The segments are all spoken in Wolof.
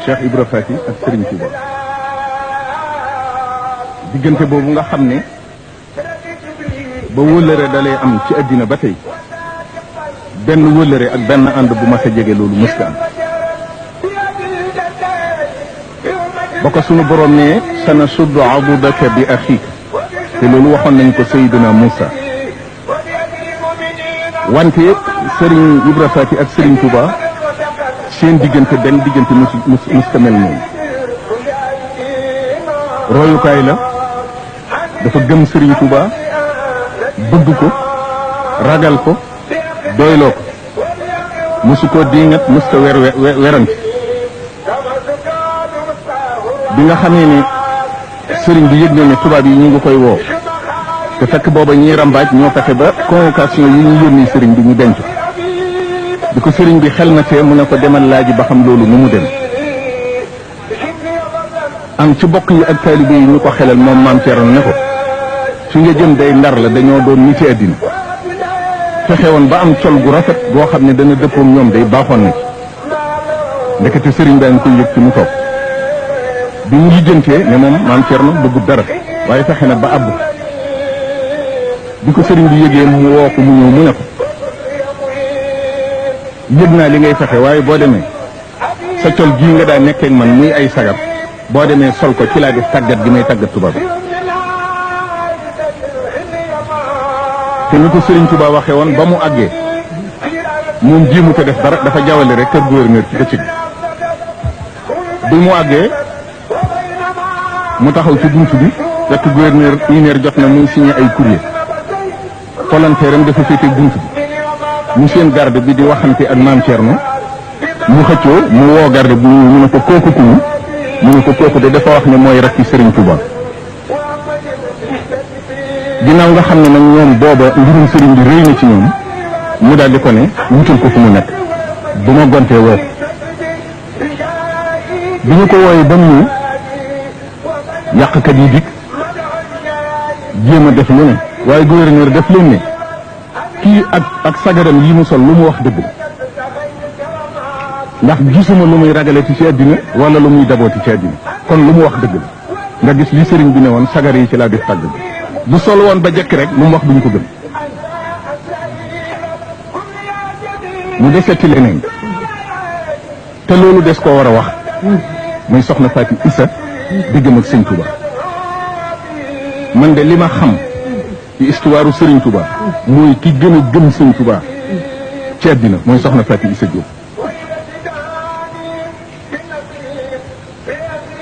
Cheikh Ibra Fati ak Serigne Touba diggante boobu nga xam ne ba wëllëre dalee am ci àddina ba tey benn wëllëre ak benn ànd bu mas a jege loolu mës ka am ba ko sunu borom ne sana suddu adudaka bi axiika te loolu waxoon nañ ko Seydina Moussa wante Serigne Ibra Fati ak Serigne Touba seen diggante benn diggante mus ka mel noonu royukaay la dafa gëm Serigne Touba bëgg ko ragal ko doyloo ko musu ko diingat mus ko werante bi nga xamee ne sëriñ bi yëg na ne tubaab yi ñu ngi koy woo te fekk booba ñiy rambaaj ñoo fexe ba convocation yi ñu yónni sëriñ bi ñu denc bi ko sëriñ bi xel na tee mu ne ko demal laaji ba xam loolu nu mu dem am ci bokk yi ak taalibe yi ñu ko xelal moom maam Thierno ne ko fi nga jëm day Ndar la dañoo doon nit ci àddina fexe woon ba am col gu rafet boo xam ne dana dëppoom ñoom day baaxoon na ci ndekete sëriñ baa ngi koy yëg ci mu toog bi mu lijjantee ne moom maam Thierno bëggut dara waaye fexe na ba àbb bi ko sëriñ bi yëgee mu woo ko mu ñëw mu ne ko yëg naa li ngay fexe waaye boo demee sa col gii nga daa nekkee ak man muy ay sagar boo demee sol ko ci laa def tàggat gi may tàggat tubaab te ni ko Serigne Touba waxee woon ba mu àggee moom jéemu ko def dara dafa jawale rek kër gouverneur ci bëccëg bi mu àggee mu taxaw ci buntu bi fekk gouverneur une heure jot na muy signé ay courrier volontaire am dafa féete buntu bi mu seen garde bi di waxante ak maam Thierno mu xëccoo mu woo garde bi mu ne ko kooku kumu mu ne ko kooku de dafa wax ne mooy rakki Serigne Touba ginnaaw nga xam ne nag ñoom booba mbirum Serigne bi rëy na ci ñoom mu daal di ko ne wutal ko fu mu nekk bu ma gontee woo bi ñu ko wooyee ba mu yàqkat yi dikk jéem a def lu ne waaye gouverneur def leen ne kii ak sagaram yi mu sol lu mu wax dëgg ndax gisuma lu muy ragalati ci àddina wala lu muy dabooti ci àddina kon lu mu wax dëgg la nga gis li sëriñ bi ne woon sagar yi ci laa def tàgg bu sol woon ba jekk rek lu mu wax duñ ko gëm mu deseti leneen te loolu des koo war a wax muy soxna Faati Issa diggam ak sëñ Touba man de li ma xam ci histoire Serigne Touba mooy ki gën a gëm sëñ Touba ci àddina mooy soxna Faati Issa Diop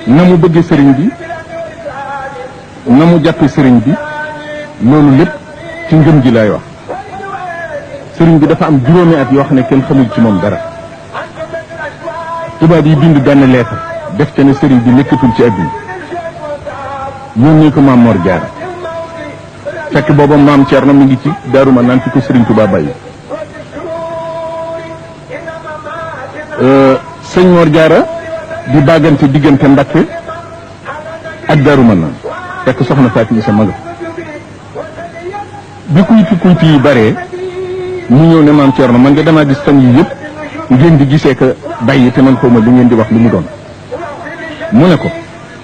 na mu bëggee sëriñ bi na mu jàppe sëriñ bi loolu lépp ci ngëm ji laay wax sëriñ bi dafa am juróomi at yoo xam ne kenn xamul ci moom dara tubaab yi bind benn lettre def ca ne sëriñ bi nekkatul ci àddina yónnee ko maam Mor Jaara fekk booba maam Thierno mi ngi ci Daaru Manaan fi ko sëriñ Touba bàyyi sëñ Mor Jaara di bàggante diggante Mbakke ak Daaru Manaan fekk soxna Faati Issa ma nga bi kuyti yi baree mu ñëw ne maam Thierno man de damaa gis fan yi yëpp ngeen di gisee que bàyyi te man xawma li ngeen di wax lu mu doon mu ne ko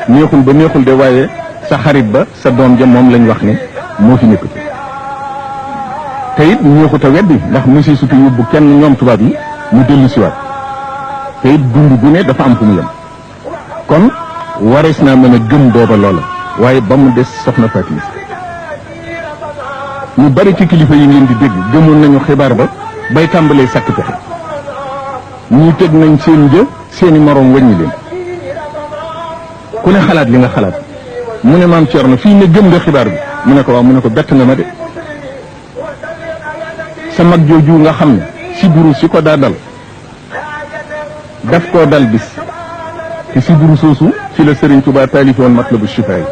neexul ba neexul de waaye sa xarit ba sa doom ja moom lañ wax ne moo fi nekkati te it neexut a weddi ndax monsieur sutu yóbbu kenn ñoom tubaab yi mu dellu siwaat te it dund bu ne dafa am fu mu yem kon warees naa mën a gëm booba loola waaye ba mu des soxna Faati Issa ñu bari ci kilifa yi ngeen di dégg gëmoon nañu xibaar ba bay tàmbalee sàkk pexe ñii teg nañ seen jë seeni moroom wàññi leen ku ne xalaat li nga xalaat mu ne maam Thierno fii ne gëm nga xibaar bi mu ne ko waaw mu ne ko bett nga ma de sa mag jooju nga xam ne siburu si ko daa dal daf koo dal bis te siburu soosu ci la Serigne Touba taalifi woon Matlabu Chifa yi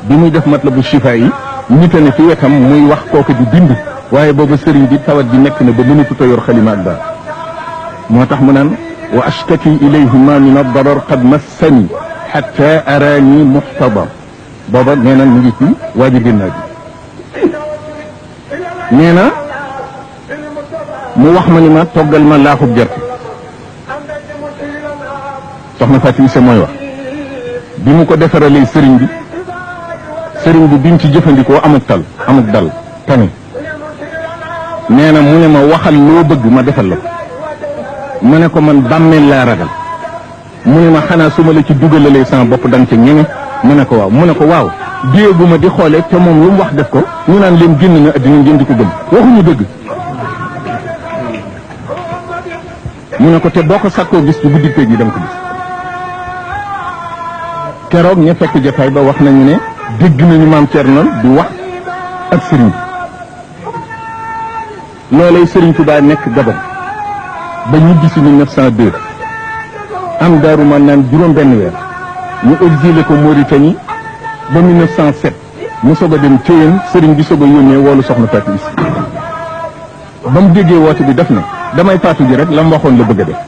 bi muy def Matlabu Chifa yi nit a ne fi wetam muy wax kooku di bind waaye booba Serigne bi tawat ji nekk na ba mënatut a yor xalima ak daal moo tax mu naan wa ashtaki ilayhima min ad-darar qad massani hatta arani muhtadar booba nee na mu ngi ci waaji génnaa ji nee na mu wax ma ni ma toggal ma laaxub gerte soxna Fatou Issa mooy wax bi mu ko defaralee sëriñ bi bi mu ci jëfandikoo amuk dal tani nee na mu ne ma waxal loo bëgg ma defal la ko mu ne ko man bàmmeel laa ragal mu ne ma xanaa su ma la ci dugalalee sama bopp danga ca ñeme mu ne ko waaw mu ne ko waaw déeguma di xoole te moom lu mu wax def ko ñu naan leen génn na addina ngeen di ko gëm waxuñu dëgg mu ne ko te boo ko sàkkoo gis ci guddi péeg yi danga ko gis keroog ña fekk jotaay ba wax nañu ne dégg nañu maam Thierno di wax ak sëriñ bi loolay sëriñ Tuubaa nekk Gabon ba ñibbi si 1902 am Daaru Manaan juróom benn weer ñu exilé ko Mauritanie ba 1907 mu soog a dem Thiéyène sëriñ bi soog a yónnee woolu soxna Fatou Issa ba mu déggee woote bi def na damay faatu ji rek la mu waxoon la bëgg a def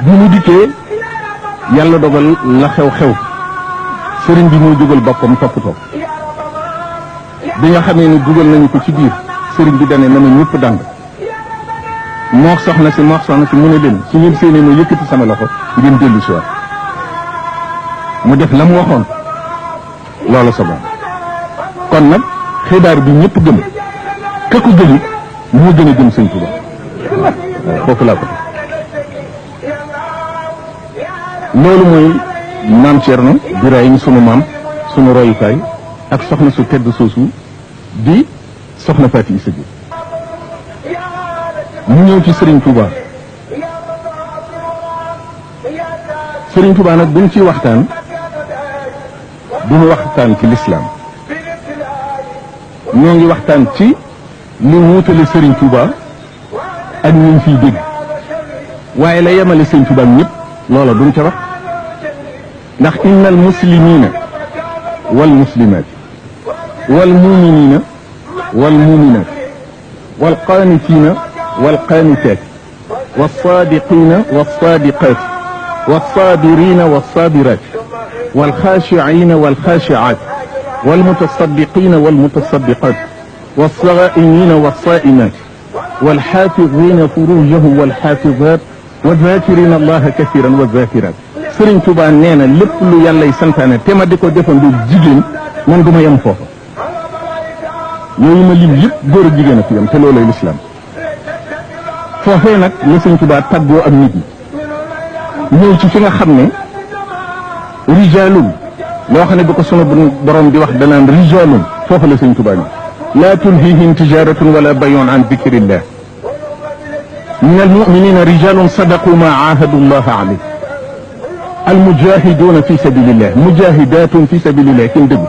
bi mu dikkee yàlla dogal la xew sëriñ bi muy dugal boppam toppatoo bi nga xamee ni dugal nañu ko ci biir sëriñ bi dane na ma ñëpp dàng moox soxna si mu ne leen su ngeen séenee ma yëkkati sama loxo ngeen dellu si waat mu def la mu waxoon loola soboon kon nag xibaar bi ñëpp gëm ka ko gëli moo gën a gëm sëñ Tuuba foofu laa ko loolu mooy maam Thierno Birahim sunu maam sunu royukaay ak soxna su tedd soosu di soxna Fatou Issa Diop mu ñëw ci Serigne Touba Serigne Touba nag buñ ciy waxtaan duñu waxtaan ci lislaam ñoo ngi waxtaan ci li wuutale Serigne Touba ak ñu fiy dégg waaye la yemale Serigne Touba ñëpp loola duñ ca wax ndax inna al muslimina wal muslimat wal muminina wal muminat wal qanitina wal qanitat wal sadiqina wal sadiqat wal sabirina wal sabirat wal khashi'ina wal khashi'at wal mutasaddiqina wal mutasaddiqat wal saa'imina wal sa'imat wal hafizina furujahum wal hafizat wa zakirina allaha kathiran wa zakirat Sëriñ Tuubaa nee na lépp lu yàllay santaane te ma di ko defandu jigéen man du ma yem foofa yooyu ma lim yëpp góor ak jigéen a fi yem te loolay lislaam foofee nag la Sëriñ Tuubaa tàggoo ak nit ñi ñëw ci fi nga xam ne rijaalun loo xam ne bu ko sunu borom di wax danaan rijaalun foofa la Sëriñ Tuubaa ñëw laa tulhihim tijaratun wala bayun an dikrillah min almuminina rijalun sadaqu ma ahadu llaha alayh almujahiduna fi sabilillah mujahidatun fi sabilillah kenn dëgg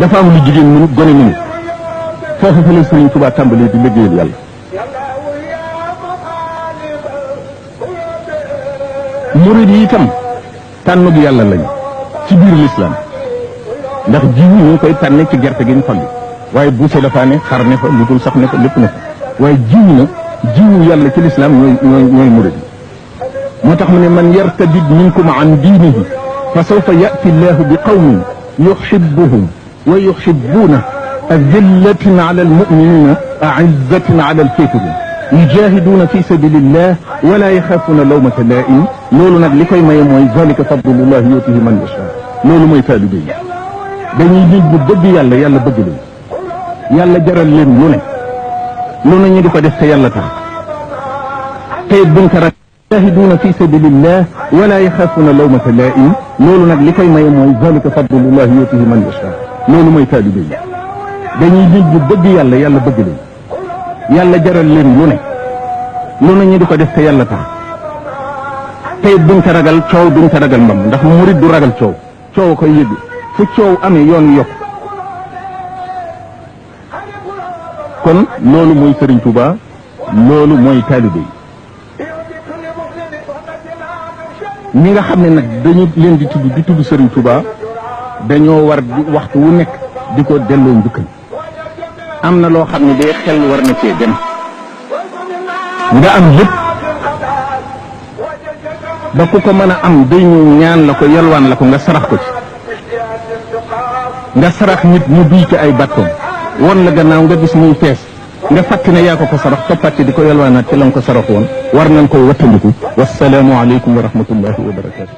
dafa am lu jigéen mënu gone mënu foofu fa la Sëriñ Tuubaa tàmbalee di liggéeyal yàlla murid yi itam tànnug yàlla lañu ci biir lislaam ndax jiw ñu ngi koy tànne ci gerte gi ñu xolli waaye buuse dafa ne xar ne fa lu dul sax ne fa lépp ne fa waaye jiw na jiwu yàlla ci lislaam ñooy murid yi moo tax mu ne man yartadid minkum an diinihi fa sawfa yati llahu bi qawmin yuhibbuhum wa yuhibbuuna adillatin ala almuminina aizzatin ala alkafirin yujahiduuna fi sabilillah wala yaxaafuuna lawmata laa'im loolu nag li koy maye mooy zalika fadlullahi yutihi man yasha loolu mooy taalibe yi dañuy nit bu bëgg yàlla yàlla bëgg leen yàlla jaral leen lu ne ñu di ko def te yàlla tax te buñ ko yujahiduuna fi sabilillah wala yaxaafuuna lawmata laa'im loolu nag li koy maye mooy zalika fadlullahi yutihi man yasha loolu mooy taalibe yi dañuy nit bu bëgg yàlla yàlla bëgg leen yàlla jaral leen lu ne ñu di ko def te yàlla tax te duñ ko ragal coow duñ ko ragal mbam ndax murid du ragal coow coow koy yëgg fu coow amee yoon wi yokk kon loolu mooy Sëriñ Tuubaa loolu mooy taalibe yi ñi nga xam ne nag dañu leen di tudd Sëriñ Tuubaa dañoo war di waxtu wu nekk di ko delloo njukkal am na loo xam ne day xel war na cee dem nga am lépp ba ku ko mën a am day ñëw ñaan la ko yalwaan la ko nga sarax ko ci nga sarax nit ñu duy ci ay battoom won la gannaaw nga gis muy fees nga fàtte ne yaa ko sarax toppaat di ko yalwaanaat ci la nga ko sarax woon war nañ koy wattandiku. wasalaamu aleykum wa rahmatullahi wa barakatu.